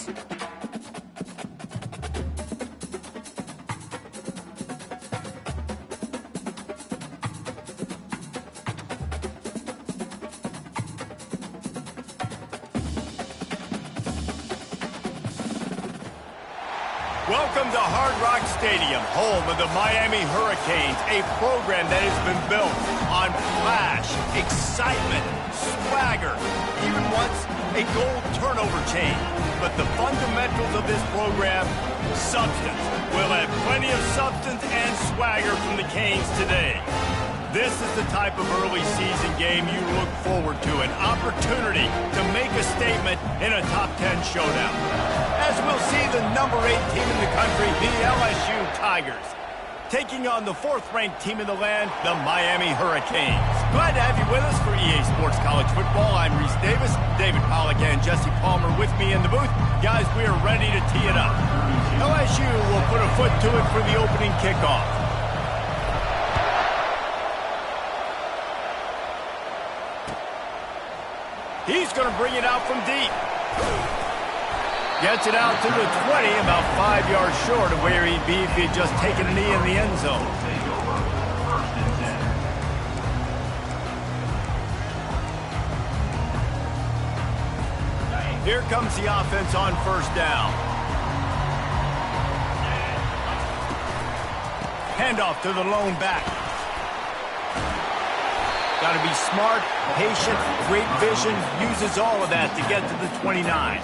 Welcome to Hard Rock Stadium, home of the Miami Hurricanes, a program that has been built on flash, excitement, swagger, even once a goal turnover chain. But the fundamentals of this program, substance. We'll have plenty of substance and swagger from the Canes today. This is the type of early season game you look forward to, an opportunity to make a statement in a top 10 showdown. As we'll see the number 8 team in the country, the LSU Tigers, taking on the 4th-ranked team in the land, the Miami Hurricanes. Glad to have you with us for EA Sports College Football. I'm Reese Davis, David Pollack and Jesse Palmer with me in the booth. Guys, we are ready to tee it up. LSU will put a foot to it for the opening kickoff. He's going to bring it out from deep. Gets it out to the 20, about 5 yards short of where he'd be if he had just taken a knee in the end zone. Here comes the offense on first down. Handoff to the lone back. Got to be smart, patient, great vision, uses all of that to get to the 29.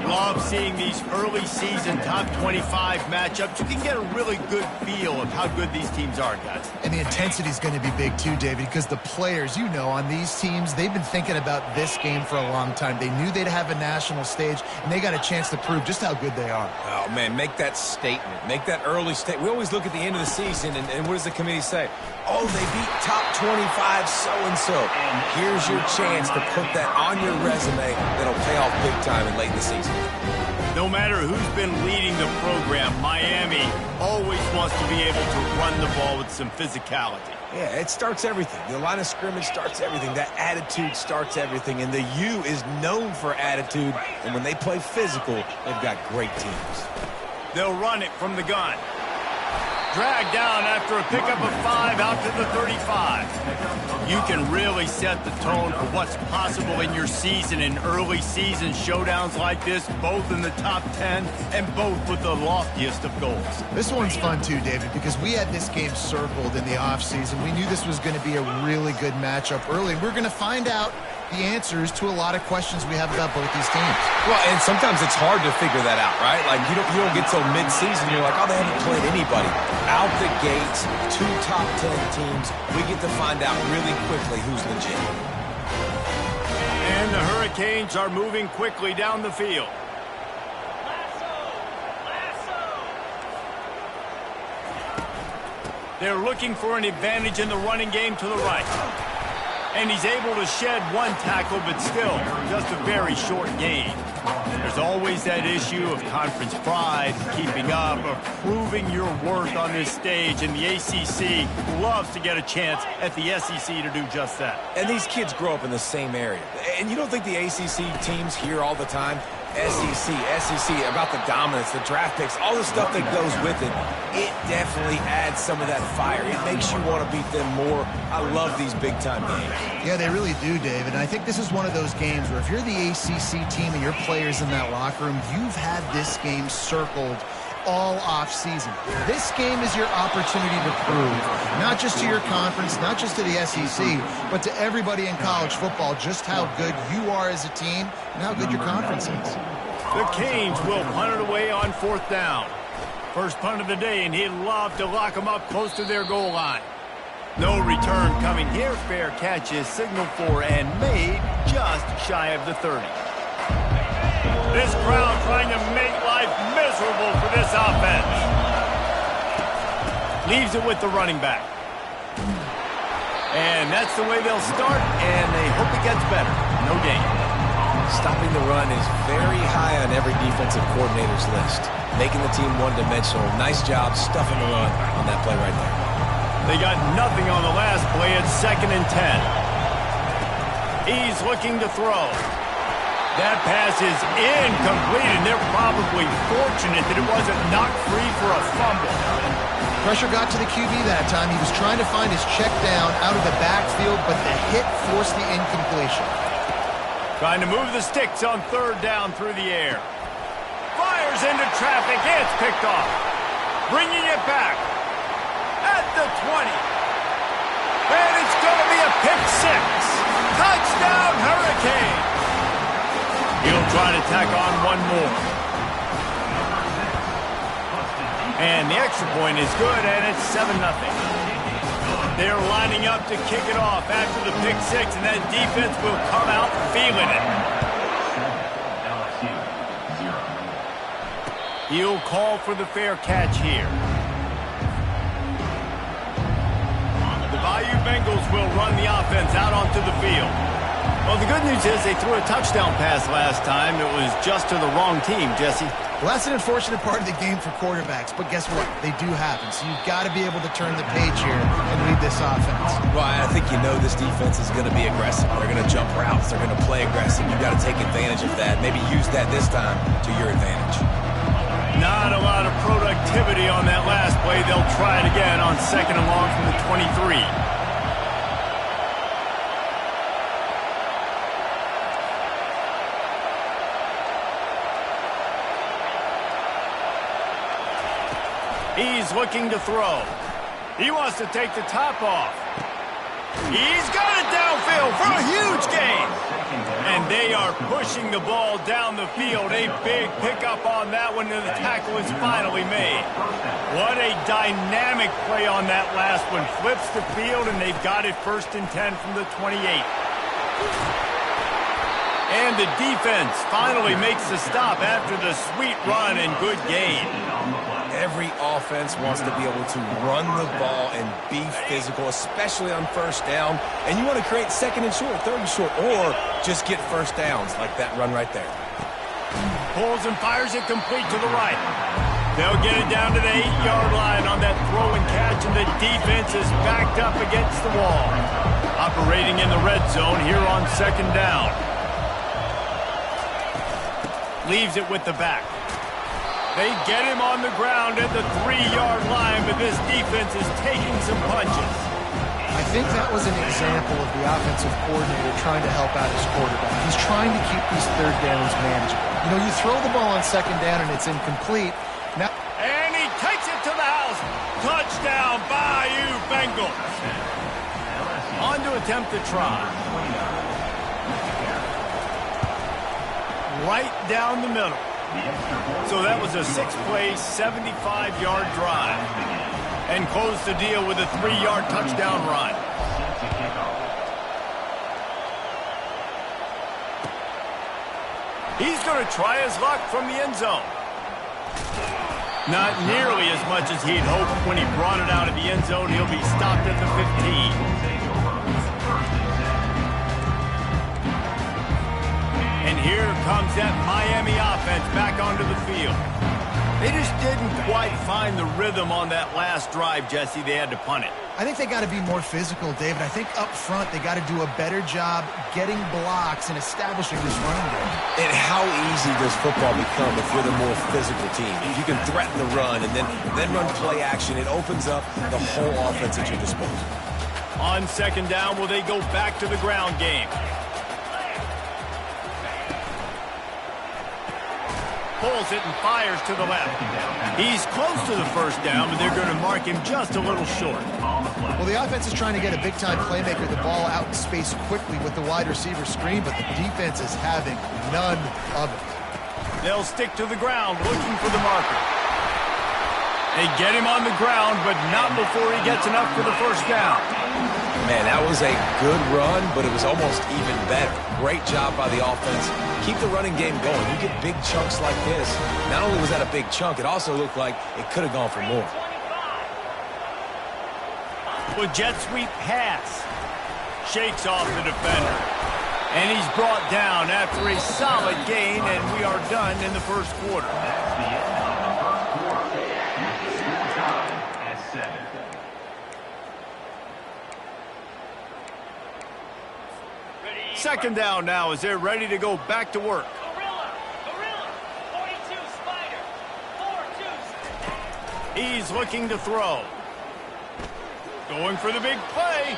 Love seeing these early season top 25 matchups. You can get a really good feel of how good these teams are, guys. And the intensity is going to be big too, David, because the players, you know, on these teams, they've been thinking about this game for a long time. They knew they'd have a national stage, and they got a chance to prove just how good they are. Oh, man, make that statement. Make that early statement. We always look at the end of the season, and what does the committee say? Oh, they beat top 25 so-and-so. Here's your chance to put that on your resume that'll pay off big time and late in the season. No matter who's been leading the program, Miami always wants to be able to run the ball with some physicality. Yeah, it starts everything. The line of scrimmage starts everything. That attitude starts everything. And the U is known for attitude. And when they play physical, they've got great teams. They'll run it from the gun. Dragged down after a pickup of 5 out to the 35. You can really set the tone for what's possible in your season in early season showdowns like this, both in the top 10 and both with the loftiest of goals. This one's fun too, David, because we had this game circled in the offseason. We knew this was going to be a really good matchup early. We're going to find out the answers to a lot of questions we have about both these teams. Well, and sometimes it's hard to figure that out, right? Like, you don't get till mid-season, you're like, oh, they haven't played anybody. Out the gates, 2 top 10 teams, we get to find out really quickly who's legit. And the Hurricanes are moving quickly down the field. They're looking for an advantage in the running game to the right. And he's able to shed 1 tackle, but still just a very short gain. There's always that issue of conference pride, keeping up, or proving your worth on this stage, and the ACC loves to get a chance at the SEC to do just that. And these kids grow up in the same area. And you don't think the ACC teams hear all the time, SEC, about the dominance, the draft picks, all the stuff that goes with it. It definitely adds some of that fire. It makes you want to beat them more. I love these big-time games. Yeah, they really do, David. And I think this is one of those games where if you're the ACC team and your players in that locker room, you've had this game circled all off-season. This game is your opportunity to prove, not just to your conference, not just to the SEC, but to everybody in college football, just how good you are as a team and how good your conference is. The Canes will punt it away on 4th down. First punt of the day, and he'd love to lock them up close to their goal line. No return coming here. Fair catch is signaled for and made just shy of the 30. This crowd trying to make life miserable for this offense. Leaves it with the running back. And that's the way they'll start, and they hope it gets better. No gain. Stopping the run is very high on every defensive coordinator's list. Making the team one-dimensional. Nice job stuffing the run on that play right there. They got nothing on the last play. It's 2nd and 10. He's looking to throw. That pass is incomplete, and they're probably fortunate that it wasn't knocked free for a fumble. Pressure got to the QB that time. He was trying to find his check down out of the backfield, but the hit forced the incompletion. Trying to move the sticks on third down through the air. Fires into traffic. It's picked off. Bringing it back at the 20. And it's going to be a pick six. Touchdown, Hurricane. He'll try to tack on one more. And the extra point is good, and it's 7-0. They're lining up to kick it off after the pick six, and that defense will come out feeling it. He'll call for the fair catch here. The Bayou Bengals will run the offense out onto the field. Well, the good news is they threw a touchdown pass last time. It was just to the wrong team, Jesse. Well, that's an unfortunate part of the game for quarterbacks, but guess what? They do happen, so you've got to be able to turn the page here and lead this offense. Right, I think you know this defense is going to be aggressive. They're going to jump routes. They're going to play aggressive. You've got to take advantage of that. Maybe use that this time to your advantage. Not a lot of productivity on that last play. They'll try it again on second and long from the 23. He's looking to throw. He wants to take the top off. He's got it downfield for a huge gain. And they are pushing the ball down the field. A big pickup on that one, and the tackle is finally made. What a dynamic play on that last one. Flips the field, and they've got it 1st and 10 from the 28. And the defense finally makes the stop after the sweet run and good gain. Every offense wants to be able to run the ball and be physical, especially on first down. And you want to create second and short, third and short, or just get first downs like that run right there. Pulls and fires it complete to the right. They'll get it down to the 8-yard line on that throw and catch, and the defense is backed up against the wall. Operating in the red zone here on second down. Leaves it with the back. They get him on the ground at the 3-yard line, but this defense is taking some punches. I think that was an example of the offensive coordinator trying to help out his quarterback. He's trying to keep these third downs manageable. You know, you throw the ball on second down and it's incomplete. Now, and he takes it to the house. Touchdown, Bayou Bengals. On to attempt the try. Right down the middle. So that was a 6-play, 75-yard drive. And close the deal with a 3-yard touchdown run. He's going to try his luck from the end zone. Not nearly as much as he'd hoped when he brought it out of the end zone. He'll be stopped at the 15. And here comes that Miami offense back onto the field. They just didn't quite find the rhythm on that last drive, Jesse. They had to punt it. I think they got to be more physical, David. I think up front they got to do a better job getting blocks and establishing this running game. And how easy does football become if you're the more physical team? If you can threaten the run and then run play action, it opens up the whole offense at your disposal. On second down, will they go back to the ground game? Pulls it and fires to the left. He's close to the first down, but they're going to mark him just a little short. Well, the offense is trying to get a big-time playmaker the ball out in space quickly with the wide receiver screen, but the defense is having none of it. They'll stick to the ground looking for the marker. They get him on the ground, but not before he gets enough for the first down. Man, that was a good run, but it was almost even better. Great job by the offense. Keep the running game going. You get big chunks like this. Not only was that a big chunk, it also looked like it could have gone for more. With jet sweep pass. Shakes off the defender. And he's brought down after a solid gain, and we are done in the first quarter. Second down now as they're ready to go back to work. Gorilla, 42 Spider, 4-2. He's looking to throw. Going for the big play.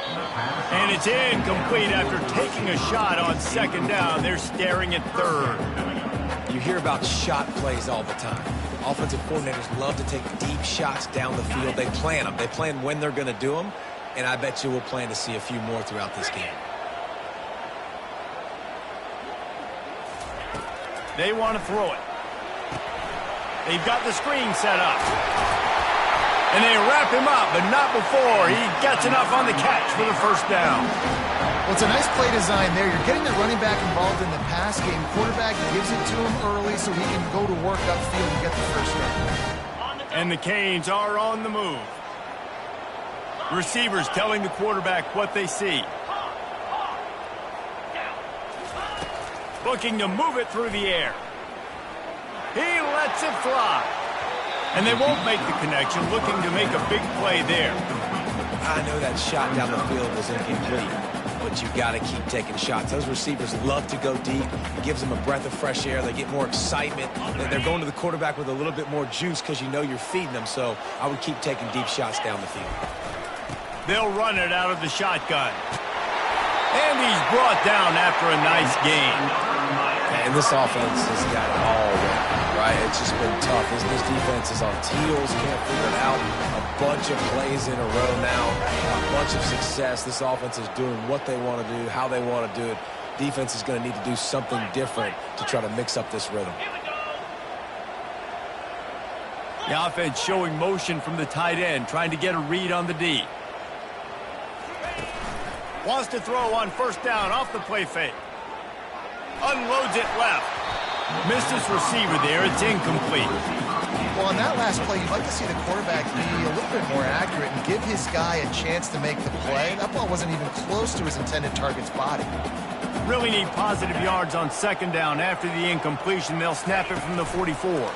And it's incomplete after taking a shot on second down. They're staring at third. You hear about shot plays all the time. Offensive coordinators love to take deep shots down the field. They plan them. They plan when they're going to do them. And I bet you we'll plan to see a few more throughout this game. They want to throw it. They've got the screen set up. And they wrap him up, but not before he gets enough on the catch for the first down. Well, it's a nice play design there. You're getting the running back involved in the pass game. Quarterback gives it to him early so he can go to work upfield and get the first down. And the Canes are on the move. Receivers telling the quarterback what they see. Looking to move it through the air. He lets it fly. And they won't make the connection, looking to make a big play there. I know that shot down the field was incomplete, but you got to keep taking shots. Those receivers love to go deep. It gives them a breath of fresh air. They get more excitement. They're going to the quarterback with a little bit more juice because you know you're feeding them, so I would keep taking deep shots down the field. They'll run it out of the shotgun. And he's brought down after a nice gain. And this offense has got it all wrong, right? It's just been tough. This defense is on teals, can't figure it out. A bunch of plays in a row now, a bunch of success. This offense is doing what they want to do, how they want to do it. Defense is going to need to do something different to try to mix up this rhythm. The offense showing motion from the tight end, trying to get a read on the D. Wants to throw on first down off the play fake. Unloads it left. Missed his receiver there. It's incomplete. Well, on that last play, you'd like to see the quarterback be a little bit more accurate and give his guy a chance to make the play. That ball wasn't even close to his intended target's body. Really need positive yards on second down. After the incompletion, they'll snap it from the 44.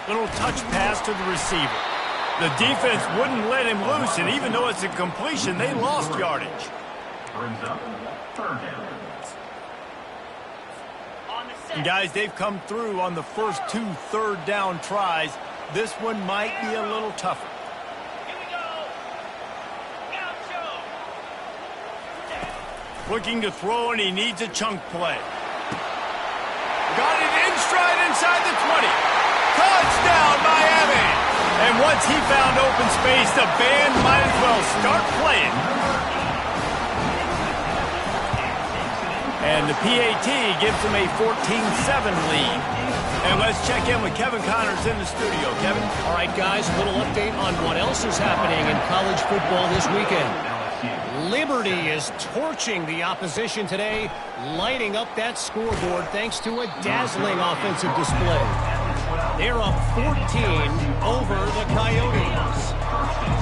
Little touch pass to the receiver. The defense wouldn't let him loose, and even though it's a completion, they lost yardage. Brings up third down. And guys, they've come through on the first 2 third-down tries. This one might be a little tougher. Here we go. Gaucho. Looking to throw, and he needs a chunk play. Got it in stride inside the 20. Touchdown, Miami! And once he found open space, the band might as well start playing. And the PAT gives them a 14-7 lead. And let's check in with Kevin Connors in the studio. Kevin? All right, guys, a little update on what else is happening in college football this weekend. Liberty is torching the opposition today, lighting up that scoreboard thanks to a dazzling offensive display. They're up 14 over the Coyotes.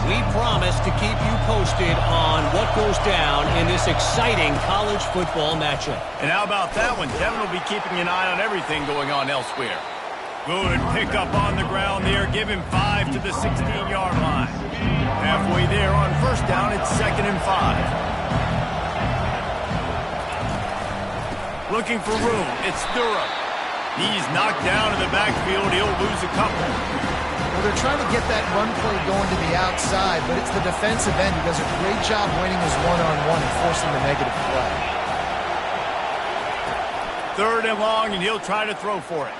We promise to keep you posted on what goes down in this exciting college football matchup. And how about that one? Kevin will be keeping an eye on everything going on elsewhere. Good pickup on the ground there. Give him 5 to the 16-yard line. Halfway there on first down, it's 2nd and 5. Looking for room. It's Durham. He's knocked down in the backfield. He'll lose a couple. Well, they're trying to get that run play going to the outside, but it's the defensive end who does a great job winning his one-on-one and forcing the negative play. 3rd and long, and he'll try to throw for it.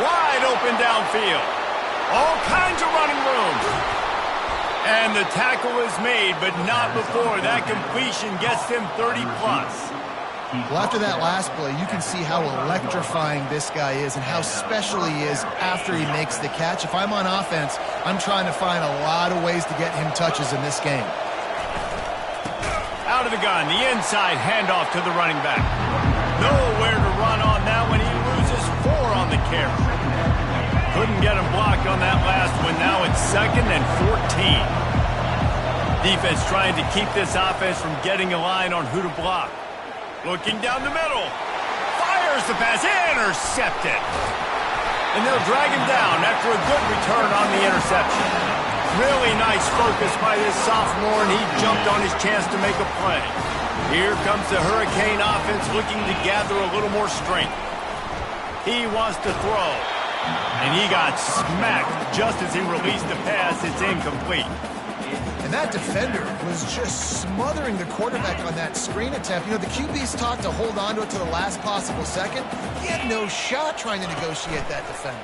Wide open downfield. All kinds of running room. And the tackle is made, but not before that completion gets him 30-plus. Well, after that last play, you can see how electrifying this guy is and how special he is after he makes the catch. If I'm on offense, I'm trying to find a lot of ways to get him touches in this game. Out of the gun, the inside handoff to the running back. Nowhere to run on that one. He loses 4 on the carry. Couldn't get him blocked on that last one. Now it's 2nd and 14. Defense trying to keep this offense from getting a line on who to block. Looking down the middle. Fires the pass. Intercepted. And they'll drag him down after a good return on the interception. Really nice focus by this sophomore, and he jumped on his chance to make a play. Here comes the Hurricane offense looking to gather a little more strength. He wants to throw. And he got smacked just as he released the pass. It's incomplete. And that defender was just smothering the quarterback on that screen attempt. You know, the QB's taught to hold on to it to the last possible second. He had no shot trying to negotiate that defender.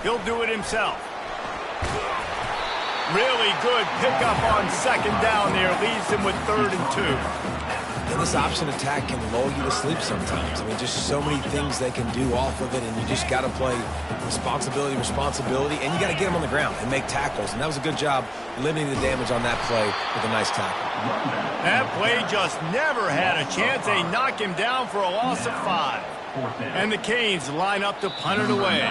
He'll do it himself. Really good pickup on second down there. Leaves him with 3rd and 2. And this option attack can lull you to sleep sometimes. I mean, just so many things they can do off of it, and you just got to play responsibility, and you got to get them on the ground and make tackles. And that was a good job limiting the damage on that play with a nice tackle. That play just never had a chance. They knock him down for a loss of 5. And the Canes line up to punt it away.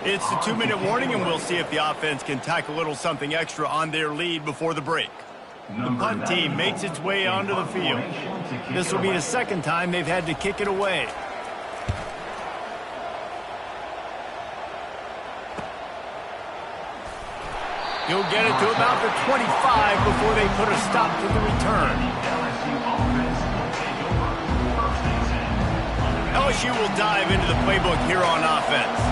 It's the 2-minute warning, and we'll see if the offense can tack a little something extra on their lead before the break. The punt team makes its way onto the field. This will be the second time they've had to kick it away. He'll get it to about the 25 before they put a stop to the return. LSU will dive into the playbook here on offense.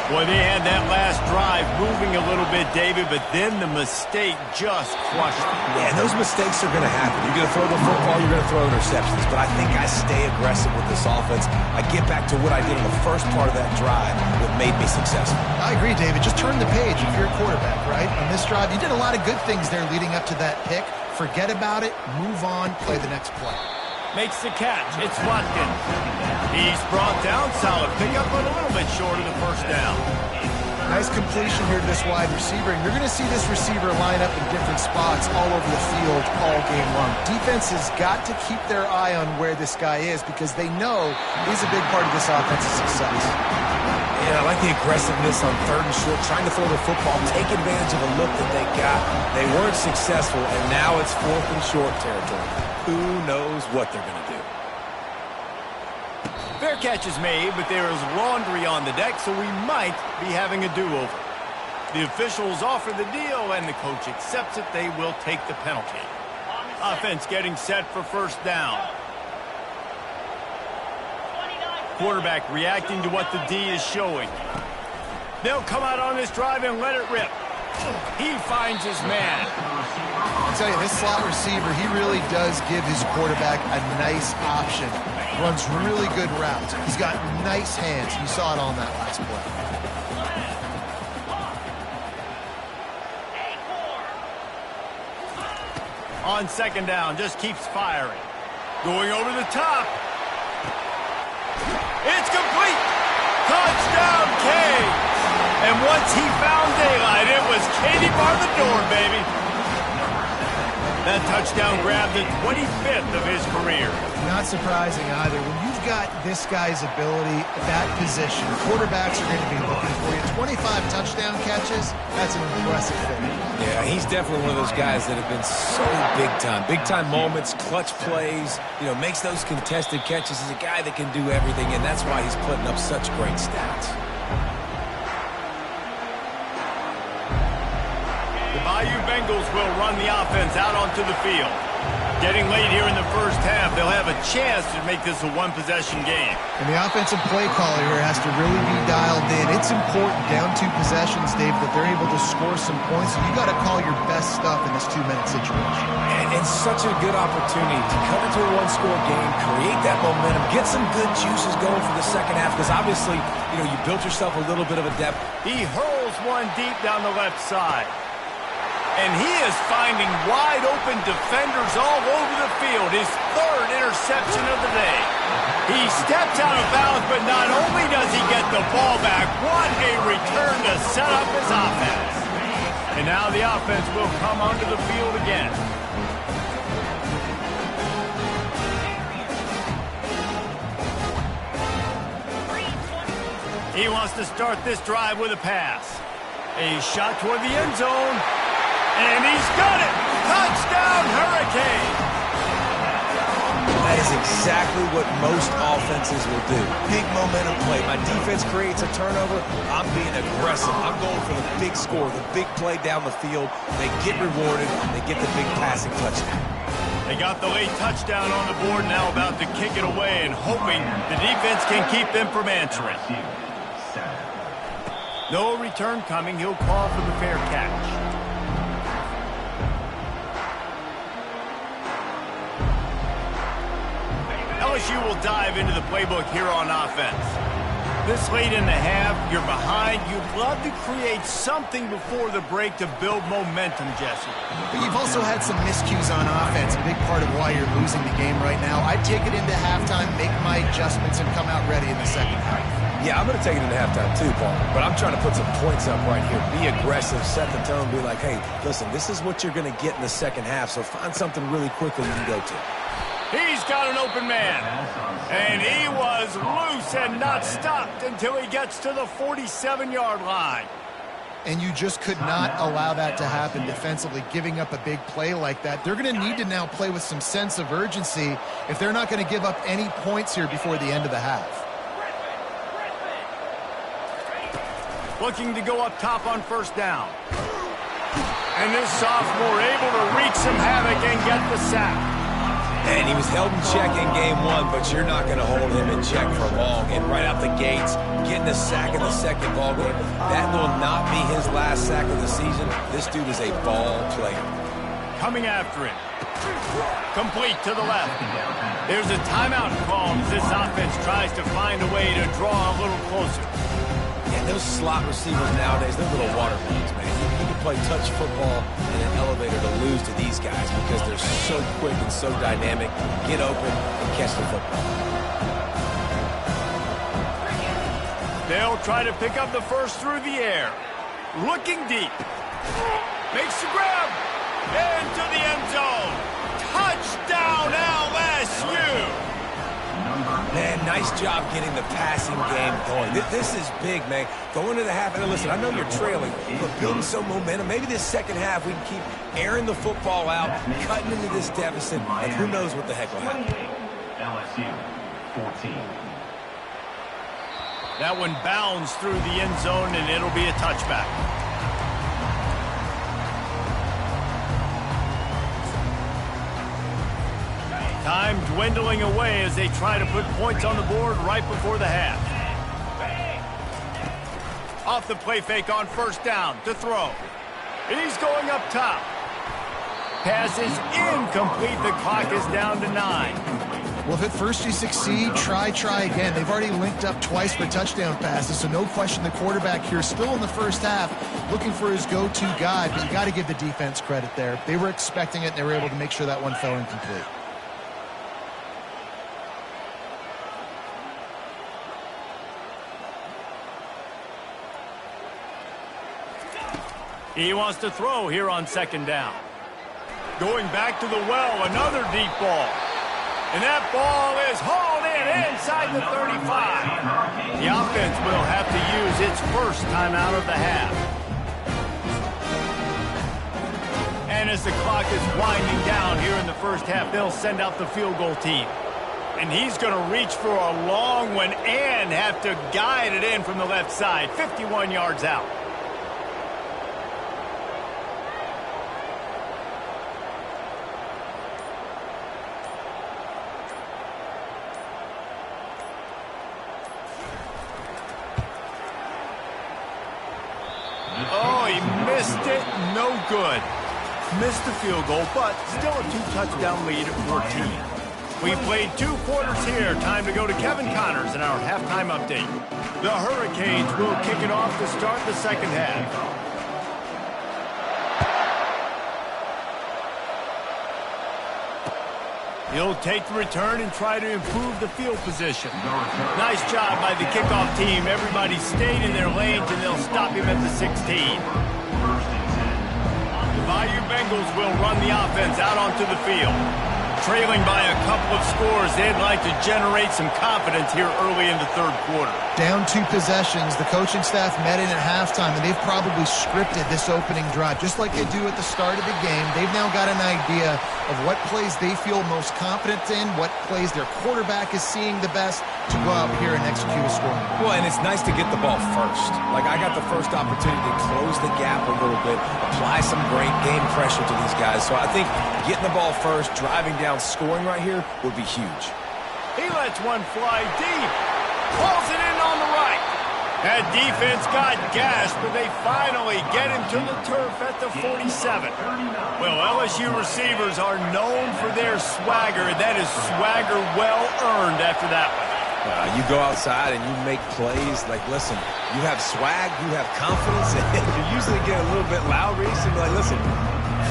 Boy, they had that last drive moving a little bit, David, but then the mistake just crushed them. Yeah, and those mistakes are going to happen. You're going to throw the football, you're going to throw interceptions. But I think I stay aggressive with this offense. I get back to what I did in the first part of that drive that made me successful. I agree, David. Just turn the page if you're a quarterback, right? On this drive, you did a lot of good things there leading up to that pick. Forget about it, move on, play the next play. Makes the catch. It's Watkins. He's brought down. Solid pickup, but a little bit short of the first down. Nice completion here to this wide receiver. And you're going to see this receiver line up in different spots all over the field all game long. Defense has got to keep their eye on where this guy is because they know he's a big part of this offense's success. Yeah, I like the aggressiveness on 3rd and short, trying to throw the football, take advantage of a look that they got. They weren't successful, and now it's 4th and short territory. Who knows what they're going to do? Fair catch is made, but there is laundry on the deck, so we might be having a do-over. The officials offer the deal, and the coach accepts it. They will take the penalty. Offense getting set for first down. Quarterback reacting to what the D is showing. They'll come out on this drive and let it rip. He finds his man. I'll tell you, this slot receiver, he really does give his quarterback a nice option. Runs really good routes. He's got nice hands. You saw it on that last play. On second down, just keeps firing. Going over the top. It's complete. Touchdown, Canes. And once he found daylight, it was Katie bar the door, baby. That touchdown grabbed the 25th of his career. Not surprising either. When you've got this guy's ability at that position, quarterbacks are going to be looking for you. 25 touchdown catches, that's an impressive thing. Yeah, he's definitely one of those guys that have been so big time. Big time moments, clutch plays, makes those contested catches. He's a guy that can do everything, and that's why he's putting up such great stats. The Bayou Bengals will run the offense out onto the field. Getting late here in the first half, they'll have a chance to make this a one-possession game. And the offensive play caller here has to really be dialed in. It's important down 2 possessions, Dave, that they're able to score some points. So you got to call your best stuff in this 2-minute situation. And it's such a good opportunity to cut into a one-score game, create that momentum, get some good juices going for the second half. Because obviously, you built yourself a little bit of a depth. He hurls one deep down the left side. And he is finding wide-open defenders all over the field. His 3rd interception of the day. He steps out of bounds, but not only does he get the ball back, what a return to set up his offense. And now the offense will come onto the field again. He wants to start this drive with a pass. A shot toward the end zone. And he's got it! Touchdown, Hurricane! That is exactly what most offenses will do. Big momentum play. My defense creates a turnover. I'm being aggressive. I'm going for the big score, the big play down the field. They get rewarded. They get the big passing touchdown. They got the late touchdown on the board, now about to kick it away and hoping the defense can keep them from answering. No return coming. He'll call for the fair catch. LSU will dive into the playbook here on offense. This late in the half, you're behind. You'd love to create something before the break to build momentum, Jesse. But you've also had some miscues on offense, a big part of why you're losing the game right now. I'd take it into halftime, make my adjustments, and come out ready in the second half. Yeah, I'm going to take it into halftime too, Paul. But I'm trying to put some points up right here. Be aggressive, set the tone, be like, hey, listen, this is what you're going to get in the second half, so find something really quickly you can go to. He's got an open man. And he was loose and not stopped until he gets to the 47-yard line. And you just could not allow that to happen defensively, giving up a big play like that. They're going to need to now play with some sense of urgency if they're not going to give up any points here before the end of the half. Looking to go up top on first down. And this sophomore able to wreak some havoc and get the sack. And he was held in check in game one, but you're not going to hold him in check for long. And right out the gates, getting a sack in the second ball game, that will not be his last sack of the season. This dude is a ball player. Coming after it. Complete to the left. There's a timeout called as this offense tries to find a way to draw a little closer. And those slot receivers nowadays, they're little watermelons, man. You can play touch football in an elevator to lose to these guys because they're so quick and so dynamic. Get open and catch the football. They'll try to pick up the first through the air. Looking deep. Makes the grab. Into the end zone. Touchdown LSU. Man, nice job getting the passing game going. This is big, man. Going to the half, and listen, I know you're trailing, but building some momentum. Maybe this second half we can keep airing the football out, cutting into this deficit, and who knows what the heck will happen. LSU 14. That one bounds through the end zone, and it'll be a touchback. Time dwindling away as they try to put points on the board right before the half. Off the play fake on first down to throw. He's going up top. Pass is incomplete. The clock is down to 9. Well, if at first you succeed, try again. They've already linked up twice for touchdown passes, so no question the quarterback here still in the first half looking for his go-to guy, but you got to give the defense credit there. They were expecting it, and they were able to make sure that one fell incomplete. He wants to throw here on second down. Going back to the well, another deep ball. And that ball is hauled in inside the 35. The offense will have to use its first timeout of the half. And as the clock is winding down here in the first half, they'll send out the field goal team. And he's going to reach for a long one and have to guide it in from the left side, 51 yards out. Oh, he missed it. No good. Missed the field goal, but still a 2-touchdown lead at 14. We played 2 quarters here. Time to go to Kevin Connors in our halftime update. The Hurricanes will kick it off to start the second half. He'll take the return and try to improve the field position. Nice job by the kickoff team. Everybody stayed in their lanes, and they'll stop him at the 16. The Bayou Bengals will run the offense out onto the field. trailing by a couple of scores, they'd like to generate some confidence here early in the third quarter. Down 2 possessions, the coaching staff met in at halftime, and they've probably scripted this opening drive. Just like they do at the start of the game, they've now got an idea of what plays they feel most confident in, what plays their quarterback is seeing the best to go out here and execute a scoring. Well, and it's nice to get the ball first. Like, I got the first opportunity to close the gap a little bit, apply some great game pressure to these guys. So I think getting the ball first, driving down, scoring right here would be huge. He lets one fly deep. Pulls it in on the right. That defense got gashed, but they finally get him to the turf at the 47. Well, LSU receivers are known for their swagger, and that is swagger well earned after that one. You go outside and you make plays. Like, listen, you have swag, you have confidence, and you usually get a little bit loud, Reese, and be like, listen,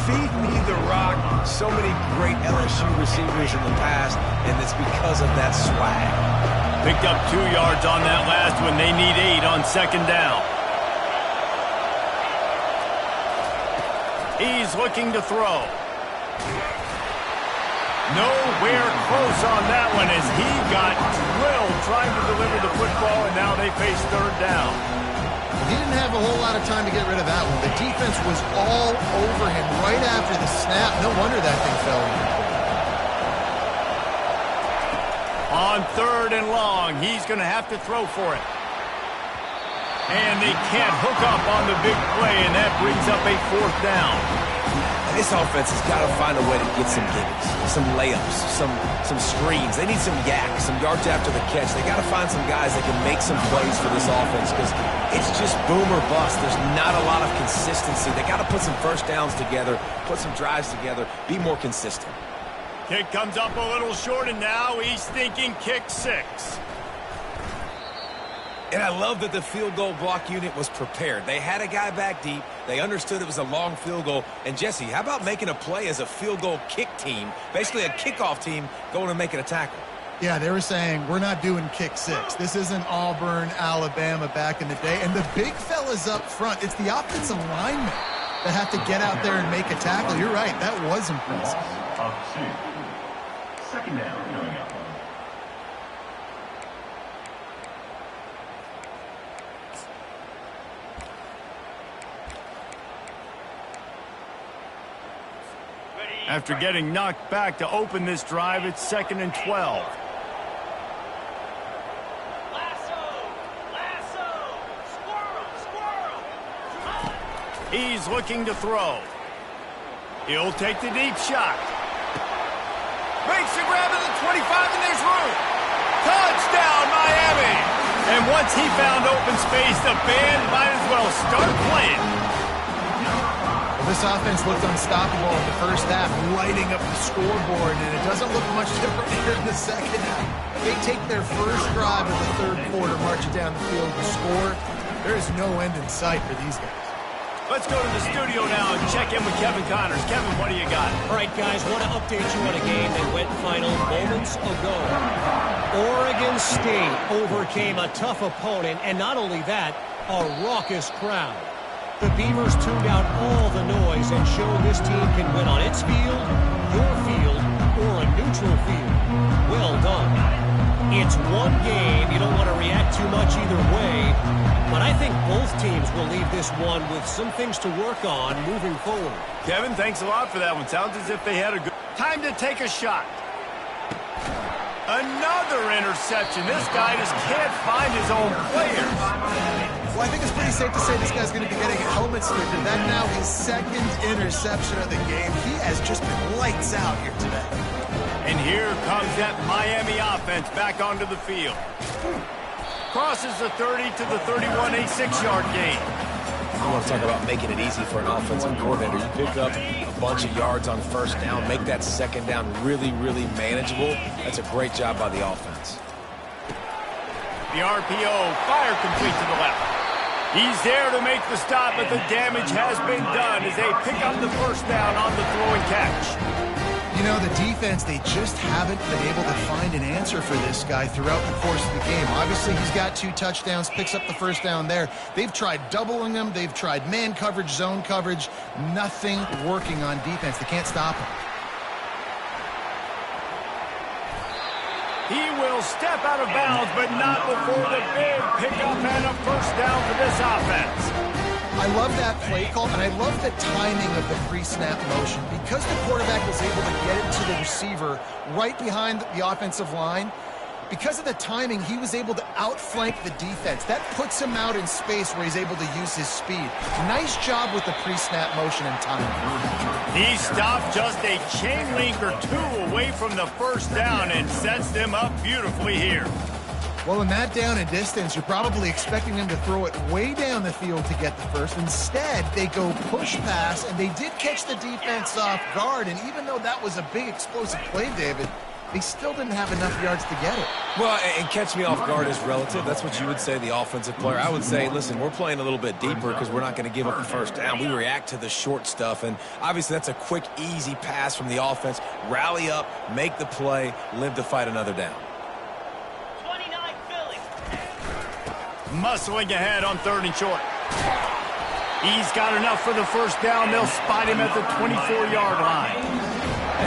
feed me the rock. So many great LSU receivers in the past, and it's because of that swag. Picked up 2 yards on that last one. They need 8 on second down. He's looking to throw. Nowhere close on that one as he got drilled trying to deliver the football, and now they face third down. He didn't have a whole lot of time to get rid of that one. The defense was all over him right after the snap. No wonder that thing fell in. On third and long, he's going to have to throw for it. And they can't hook up on the big play, and that brings up a 4th down. This offense has got to find a way to get some gimmicks, some layups, some screens. They need some yak, some yards after the catch. They got to find some guys that can make some plays for this offense because it's just boom or bust. There's not a lot of consistency. They got to put some first downs together, put some drives together, be more consistent. Kick comes up a little short, and now he's thinking kick 6. And I love that the field goal block unit was prepared. They had a guy back deep. They understood it was a long field goal. And, Jesse, how about making a play as a field goal kick team, basically a kickoff team going and making a tackle? Yeah, they were saying, we're not doing kick 6. This isn't Auburn, Alabama back in the day. And the big fellas up front, it's the offensive linemen that have to get out there and make a tackle. You're right, that was impressive. Of 2. Second down coming up. After getting knocked back to open this drive, it's 2nd and 12. He's looking to throw. He'll take the deep shot. Makes the grab at the 25, and there's room. Touchdown, Miami! And once he found open space, the band might as well start playing. This offense looked unstoppable in the first half, lighting up the scoreboard, and it doesn't look much different here in the second half. They take their first drive of the third quarter, march it down the field to score. There is no end in sight for these guys. Let's go to the studio now and check in with Kevin Connors. Kevin, what do you got? All right, guys, want to update you on a game that went final moments ago. Oregon State overcame a tough opponent, and not only that, a raucous crowd. The Beavers tuned out all the noise and showed this team can win on its field, your field, or a neutral field. Well done. It's one game. You don't want to react too much either way, but I think both teams will leave this one with some things to work on moving forward. Kevin, thanks a lot for that one. Sounds as if they had a good time to take a shot. Another interception. This guy just can't find his own players. Well, I think it's pretty safe to say this guy's going to be getting a helmet sticker. That now his 2nd interception of the game. He has just been lights out here today. And here comes that Miami offense back onto the field. Crosses the 30 to the 31, a 6-yard gain. I want to talk about making it easy for an offensive coordinator. You pick up a bunch of yards on first down, make that second down really, really manageable. That's a great job by the offense. The RPO, fire complete to the left. He's there to make the stop, but the damage has been done as they pick up the first down on the throw and catch. You know, the defense, they just haven't been able to find an answer for this guy throughout the course of the game. Obviously, he's got 2 touchdowns, picks up the first down there. They've tried doubling him. They've tried man coverage, zone coverage. Nothing working on defense. They can't stop him. He will step out of bounds, but not before the big pickup and a first down for this offense. I love that play call, and I love the timing of the pre-snap motion. Because the quarterback was able to get it to the receiver right behind the offensive line, because of the timing, he was able to outflank the defense. That puts him out in space where he's able to use his speed. Nice job with the pre-snap motion and timing. He stopped just a chain link or two away from the first down and sets them up beautifully here. Well, in that down and distance, you're probably expecting them to throw it way down the field to get the first. Instead, they go push pass, and they did catch the defense off guard. And even though that was a big explosive play, David, they still didn't have enough yards to get it. Well, and catch me off guard is relative. That's what you would say, the offensive player. I would say, listen, we're playing a little bit deeper because we're not going to give up the first down. We react to the short stuff, and obviously that's a quick, easy pass from the offense. Rally up, make the play, live to fight another down. Muscling ahead on 3rd and short. He's got enough for the first down. They'll spot him at the 24-yard line.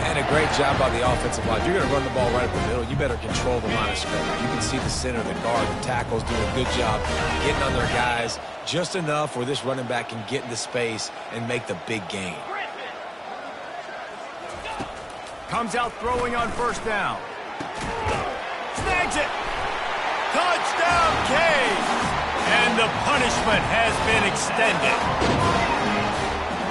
And a great job by the offensive line. If you're going to run the ball right up the middle, you better control the line of scrimmage. You can see the center, the guard, the tackles doing a good job getting on their guys just enough where this running back can get into space and make the big gain. Comes out throwing on first down. Snags it. Touchdown, Cage! And the punishment has been extended.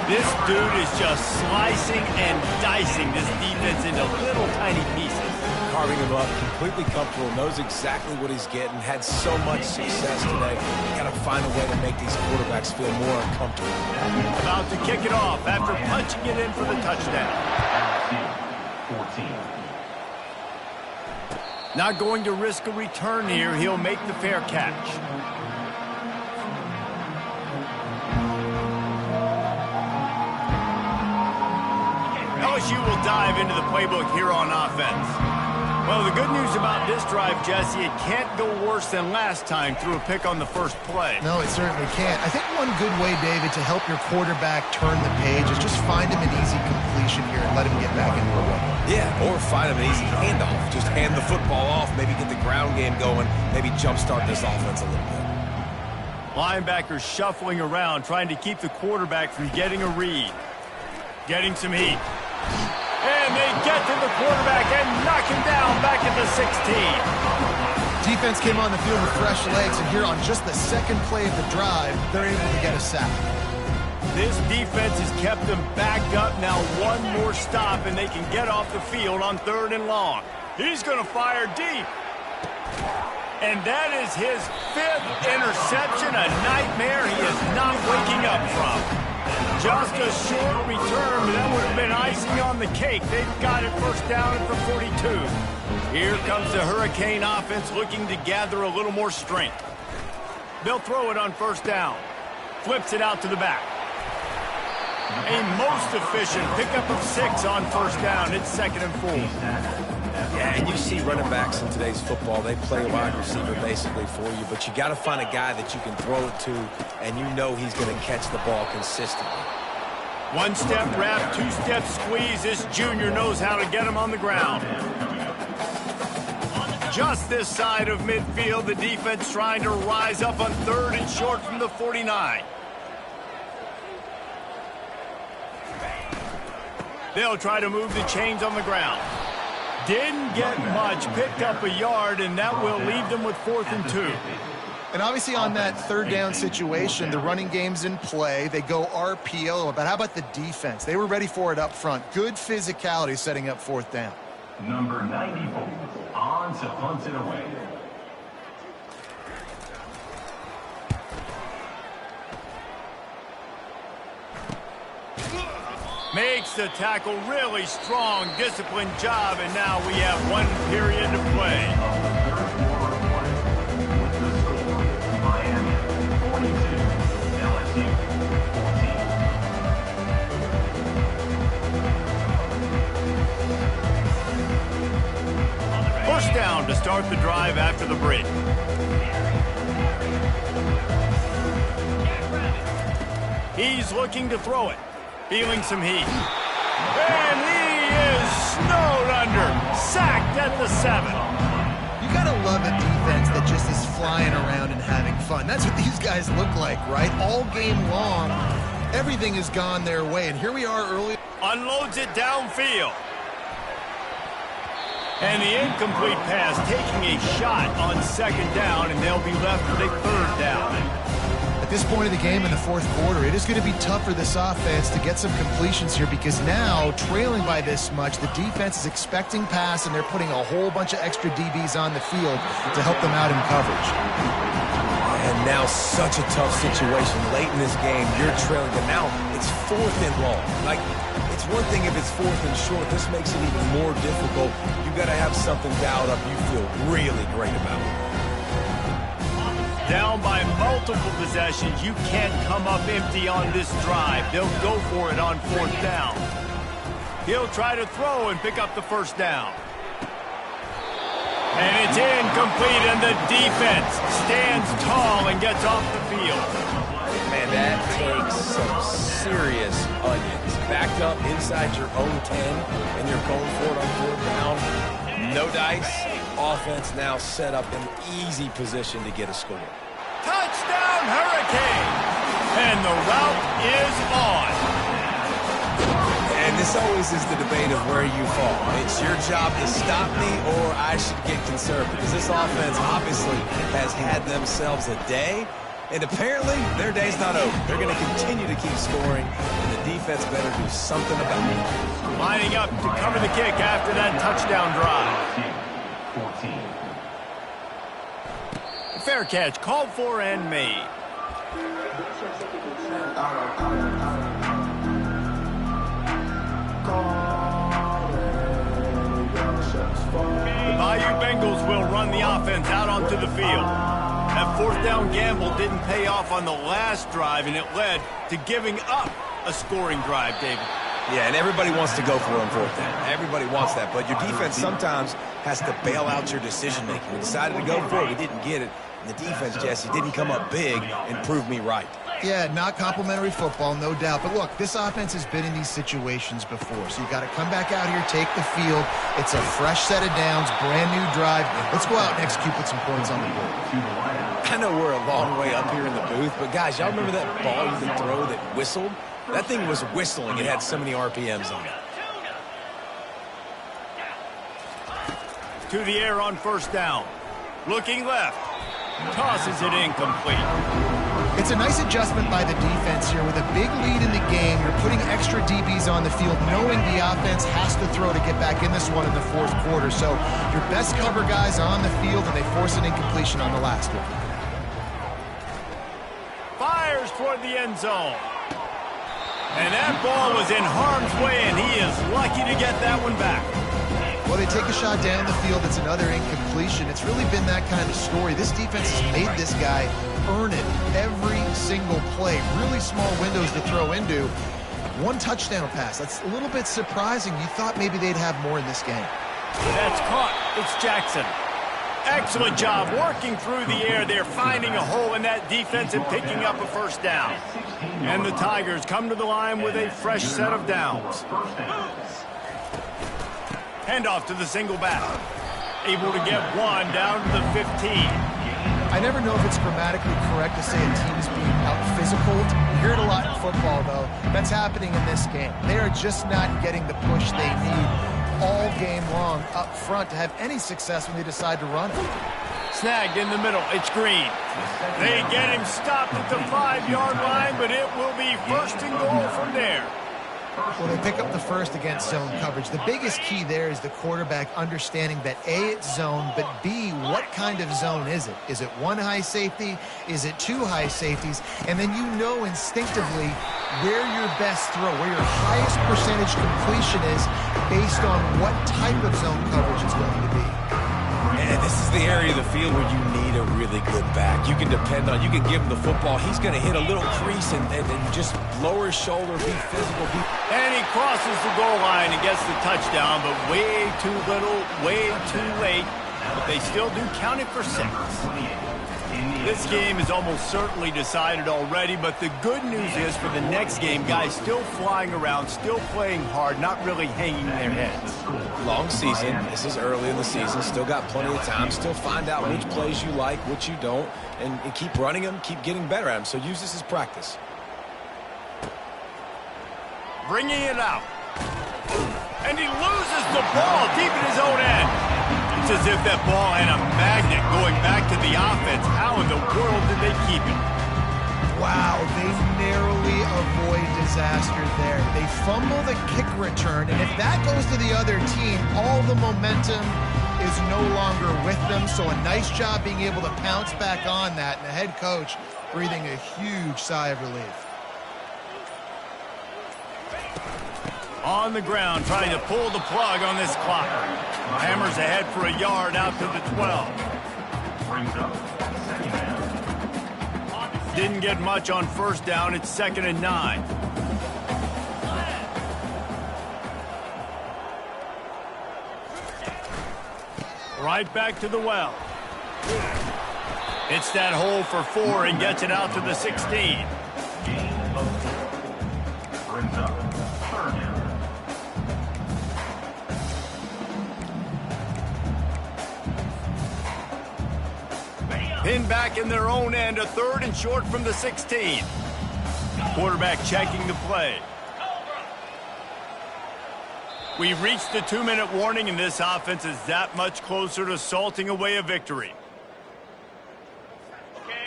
This dude is just slicing and dicing this defense into little tiny pieces. Carving him up, completely comfortable, knows exactly what he's getting, had so much success today. You got to find a way to make these quarterbacks feel more uncomfortable. About to kick it off after punching it in for the touchdown. 14. Not going to risk a return here. He'll make the fair catch. LSU will dive into the playbook here on offense. Well, the good news about this drive, Jesse, it can't go worse than last time through a pick on the first play. No, it certainly can't. I think one good way, David, to help your quarterback turn the page is just find him an easy completion here and let him get back into a run. Yeah, or find him an easy handoff. Just hand the football off, maybe get the ground game going, maybe jumpstart this offense a little bit. Linebackers shuffling around, trying to keep the quarterback from getting a read. Getting some heat. And they get to the quarterback and knock him down back at the 16. Defense came on the field with fresh legs, and here on just the second play of the drive, they're able to get a sack. This defense has kept them backed up. Now one more stop, and they can get off the field on 3rd and long. He's going to fire deep. And that is his 5th interception, a nightmare he is not waking up from. Just a short return, but that would have been icing on the cake. They've got it first down at the 42. Here comes the Hurricane offense looking to gather a little more strength. They'll throw it on first down. Flips it out to the back. A most efficient pickup of 6 on first down. It's 2nd and 4. Yeah, and you see running backs in today's football, they play wide receiver basically for you, but you got to find a guy that you can throw it to, and you know he's going to catch the ball consistently. 1-step wrap, 2-step squeeze. This junior knows how to get him on the ground. Just this side of midfield, the defense trying to rise up on 3rd and short from the 49. They'll try to move the chains on the ground. Didn't get much, picked up a yard, and that will leave them with 4th and 2. And obviously on that 3rd down situation, the running game's in play. They go RPO, but how about the defense? They were ready for it up front. Good physicality setting up 4th down. Number 94, on to punt it away. Makes the tackle really strong, disciplined job, and now we have 1 period to play. Miami 42, LSU 14. First down to start the drive after the break. He's looking to throw it. Feeling some heat. And he is snowed under. Sacked at the 7. flying around and having fun. That's what these guys look like, right? All game long, everything has gone their way. And here we are early. Unloads it downfield. And the incomplete pass taking a shot on second down, and they'll be left with a third down. At this point of the game in the fourth quarter, it is going to be tough for this offense to get some completions here because now, trailing by this much, the defense is expecting pass, and they're putting a whole bunch of extra DBs on the field to help them out in coverage. And now such a tough situation. Late in this game, you're trailing, but now it's 4th and long. Like, it's one thing if it's 4th and short. This makes it even more difficult. You've got to have something dialed up you feel really great about. Down by multiple possessions, you can't come up empty on this drive. They'll go for it on 4th down. He'll try to throw and pick up the first down. And it's incomplete, and the defense stands tall and gets off the field. Man, that takes some serious onions. Backed up inside your own 10, and you're going for it on 4th down. No dice. Offense now set up an easy position to get a score. Touchdown, Hurricane! And the route is on. And this always is the debate of where you fall. It's your job to stop me, or I should get conservative. Because this offense obviously has had themselves a day, and apparently their day's not over. They're going to continue to keep scoring, and the defense better do something about it. Lining up to cover the kick after that touchdown drive. 14. Fair catch, called for and made. The Bayou Bengals will run the offense out onto the field. That 4th down gamble didn't pay off on the last drive, and it led to giving up a scoring drive, David. Yeah, and everybody wants to go for it on 4th down. Everybody wants that, but your defense sometimes has to bail out your decision-making. We decided to go for it. We didn't get it. And the defense, Jesse, didn't come up big and prove me right. Yeah, not complimentary football, no doubt. But look, this offense has been in these situations before. So you've got to come back out here, take the field. It's a fresh set of downs, brand new drive. Let's go out and execute with some points on the board. I know we're a long way up here in the booth, but guys, y'all remember that ball you could throw that whistled? That thing was whistling. It had so many RPMs on it. To the air on 1st down. Looking left. Tosses it incomplete. It's a nice adjustment by the defense here. With a big lead in the game, you're putting extra DBs on the field, knowing the offense has to throw to get back in this one in the 4th quarter. So your best cover guys on the field, and they force an incompletion on the last one. Fires toward the end zone. And that ball was in harm's way, and he is lucky to get that one back. Well, they take a shot down the field. It's another incompletion. It's really been that kind of story. This defense has made this guy earn it every single play. Really small windows to throw into. One touchdown pass. That's a little bit surprising. You thought maybe they'd have more in this game. That's caught. It's Jackson. Excellent job working through the air. They're finding a hole in that defense and picking up a 1st down. And the Tigers come to the line with a fresh set of downs. Handoff to the single back. Able to get one down to the 15. I never know if it's grammatically correct to say a team is being out-physicaled. You hear it a lot in football, though. That's happening in this game. They are just not getting the push they need all game long up front to have any success when they decide to run it. Snagged in the middle. It's Green. They get him stopped at the 5-yard line, but it will be 1st and goal from there. Well, they pick up the first against zone coverage. The biggest key there is the quarterback understanding that A, it's zone, but B, what kind of zone is it? Is it one high safety? Is it two high safeties? And then you know instinctively where your best throw, where your highest percentage completion is based on what type of zone coverage it's going to be. And this is the area of the field where you need a really good back. You can depend on, you can give him the football. He's going to hit a little crease and just lower his shoulder, be physical. And he crosses the goal line and gets the touchdown, but way too little, way too late. but they still do count it for 6. This game is almost certainly decided already, but the good news is for the next game, guys still flying around, still playing hard, not really hanging their heads. Long season. This is early in the season. Still got plenty of time. Still find out which plays you like, which you don't, and keep running them, keep getting better at them. So use this as practice. Bringing it out. And he loses the ball deep in his own end. It's as if that ball had a magnet going back to the offense. How in the world did they keep it? Wow, they narrowly avoid disaster there. They fumble the kick return, and if that goes to the other team, all the momentum is no longer with them. So a nice job being able to pounce back on that, and the head coach breathing a huge sigh of relief. On the ground, trying to pull the plug on this clock. Hammers ahead for a yard out to the 12. Brings up second down. Didn't get much on first down. It's 2nd and 9. Right back to the well. It's that hole for 4 and gets it out to the 16. Gain of 4. Brings up third down. Pinned back in their own end, a 3rd and short from the 16. Quarterback checking the play. We've reached the 2-minute warning, and this offense is that much closer to salting away a victory.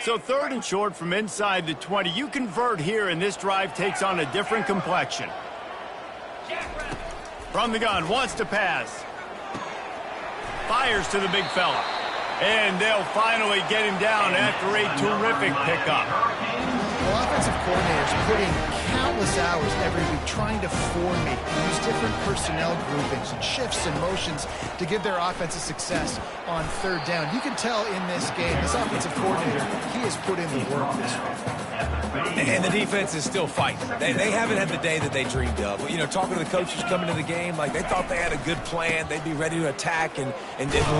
So 3rd and short from inside the 20. You convert here, and this drive takes on a different complexion. From the gun, wants to pass. Fires to the big fella. And they'll finally get him down after a terrific pickup. Well, offensive coordinators put in countless hours every week trying to formate, use different personnel groupings and shifts and motions to give their offensive success on 3rd down. You can tell in this game, this offensive coordinator, he has put in the work this week. And the defense is still fighting. They haven't had the day that they dreamed of. You know, talking to the coaches coming to the game, like they thought they had a good plan. They'd be ready to attack and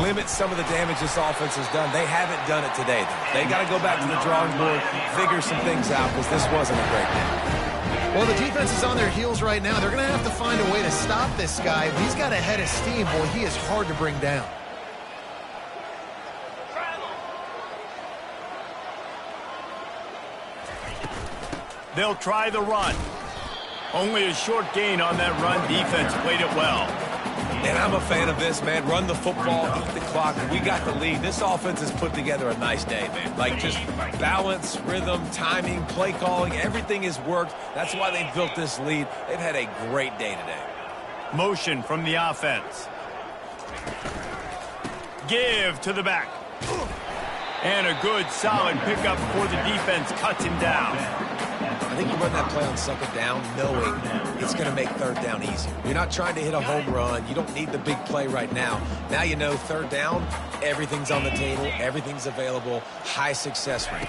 limit some of the damage this offense has done. They haven't done it today, though. They got to go back to the drawing board, figure some things out, because this wasn't a great day. Well, the defense is on their heels right now. They're going to have to find a way to stop this guy. If he's got a head of steam, boy, he is hard to bring down. They'll try the run. Only a short gain on that run. Defense played it well. And I'm a fan of this, man. Run the football, eat the clock. We got the lead. This offense has put together a nice day, man. Like just balance, rhythm, timing, play calling, everything has worked. That's why they've built this lead. They've had a great day today. Motion from the offense. Give to the back. And a good, solid pickup before the defense cuts him down. I think you run that play on 2nd down knowing it's going to make 3rd down easier. You're not trying to hit a home run. You don't need the big play right now. Now you know 3rd down, everything's on the table, everything's available, high success rate.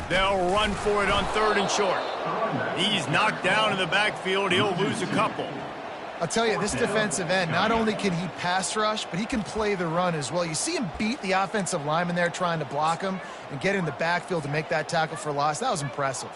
They'll run for it on 3rd and short. He's knocked down in the backfield. He'll lose a couple. I'll tell you, this defensive end, not only can he pass rush, but he can play the run as well. You see him beat the offensive lineman there trying to block him and get in the backfield to make that tackle for loss. That was impressive.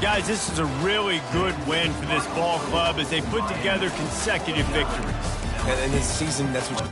Guys, this is a really good win for this ball club as they put together consecutive victories. And in this season, that's what